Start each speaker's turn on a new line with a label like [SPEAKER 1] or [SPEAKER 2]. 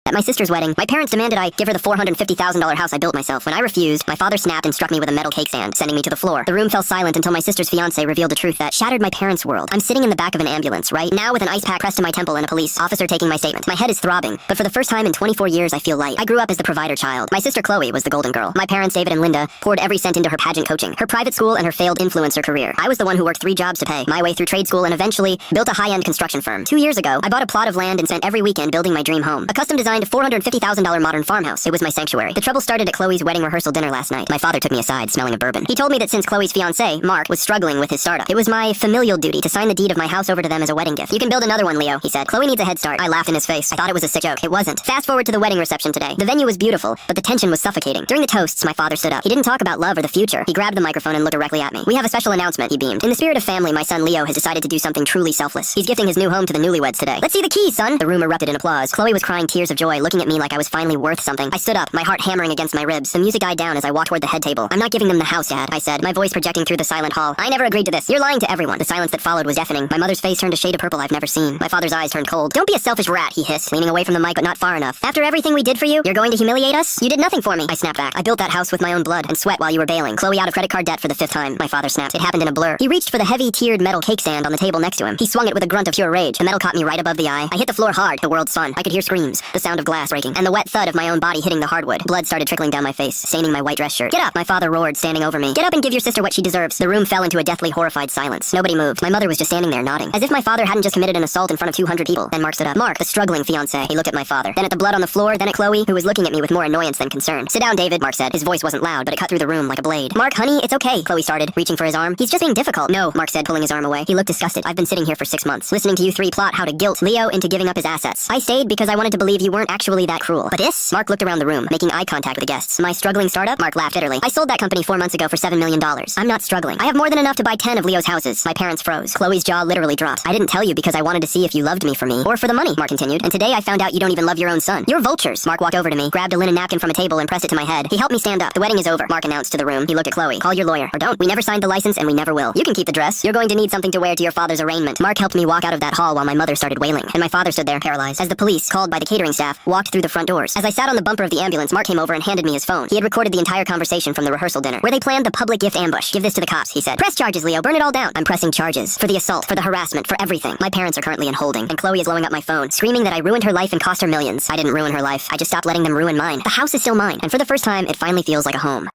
[SPEAKER 1] At my sister's wedding, my parents demanded I give her the $450,000 house I built myself. When I refused, my father snapped and struck me with a metal cake stand, sending me to the floor. The room fell silent until my sister's fiancé revealed the truth that shattered my parents' world. I'm sitting in the back of an ambulance, right now with an ice pack pressed to my temple and a police officer taking my statement. My head is throbbing, but for the first time in 24 years I feel light. I grew up as the provider child. My sister Chloe was the golden girl. My parents, David and Linda, poured every cent into her pageant coaching, her private school, and her failed influencer career. I was the one who worked 3 jobs to pay my way through trade school and eventually built a high-end construction firm. 2 years ago, I bought a plot of land and spent every weekend building my dream home. A custom-designed $450,000 modern farmhouse. It was my sanctuary. The trouble started at Chloe's wedding rehearsal dinner last night. My father took me aside, smelling of bourbon. He told me that since Chloe's fiancé, Mark, was struggling with his startup, it was my familial duty to sign the deed of my house over to them as a wedding gift. You can build another one, Leo, he said. Chloe needs a head start. I laughed in his face. I thought it was a sick joke. It wasn't. Fast forward to the wedding reception today. The venue was beautiful, but the tension was suffocating. During the toasts, my father stood up. He didn't talk about love or the future. He grabbed the microphone and looked directly at me. We have a special announcement, he beamed. In the spirit of family, my son Leo has decided to do something truly selfless. He's gifting his new home to the newlyweds today. Let's see the keys, son. The room erupted in applause. Chloe was crying tears of joy, looking at me like I was finally worth something. I stood up, my heart hammering against my ribs. The music died down as I walked toward the head table. I'm not giving them the house, Dad, I said, my voice projecting through the silent hall. I never agreed to this. You're lying to everyone. The silence that followed was deafening. My mother's face turned a shade of purple I've never seen. My father's eyes turned cold. Don't be a selfish rat, he hissed, leaning away from the mic but not far enough. After everything we did for you, you're going to humiliate us? You did nothing for me. I snapped back. I built that house with my own blood and sweat while you were bailing Chloe out of credit card debt for the 5th time. My father snapped. It happened in a blur. He reached for the heavy tiered metal cake stand on the table next to him. He swung it with a grunt of pure rage. The metal caught me right above the eye. I hit the floor hard. The world spun. I could hear screams, the sound of glass breaking, and the wet thud of my own body hitting the hardwood. Blood started trickling down my face, staining my white dress shirt. Get up, my father roared, standing over me. Get up and give your sister what she deserves. The room fell into a deathly horrified silence. Nobody moved. My mother was just standing there nodding, as if my father hadn't just committed an assault in front of 200 people. Then Mark stood up. Mark, the struggling fiancé. He looked at my father, then at the blood on the floor, then at Chloe, who was looking at me with more annoyance than concern. Sit down, David, Mark said. His voice wasn't loud, but it cut through the room like a blade. Mark, honey, it's okay, Chloe started, reaching for his arm. He's just being difficult. No, Mark said, pulling his arm away. He looked disgusted. I've been sitting here for 6 months, listening to you 3 plot how to guilt Leo into giving up his assets. I stayed because I wanted to believe you weren't actually that cruel. But this? Mark looked around the room, making eye contact with the guests. My struggling startup? Mark laughed bitterly. I sold that company 4 months ago for $7 million. I'm not struggling. I have more than enough to buy 10 of Leo's houses. My parents froze. Chloe's jaw literally dropped. I didn't tell you because I wanted to see if you loved me for me, or for the money, Mark continued. And today I found out you don't even love your own son. You're vultures. Mark walked over to me, grabbed a linen napkin from a table and pressed it to my head. He helped me stand up. The wedding is over, Mark announced to the room. He looked at Chloe. Call your lawyer. Or don't. We never signed the license and we never will. You can keep the dress. You're going to need something to wear to your father's arraignment. Mark helped me walk out of that hall while my mother started wailing, and my father stood there paralyzed as the police, called by the catering staff, walked through the front doors. As I sat on the bumper of the ambulance, Mark came over and handed me his phone. He had recorded the entire conversation from the rehearsal dinner, where they planned the public gift ambush. Give this to the cops, he said. Press charges, Leo. Burn it all down. I'm pressing charges. For the assault, for the harassment, for everything. My parents are currently in holding, and Chloe is blowing up my phone, screaming that I ruined her life and cost her millions. I didn't ruin her life. I just stopped letting them ruin mine. The house is still mine, and for the first time, it finally feels like a home.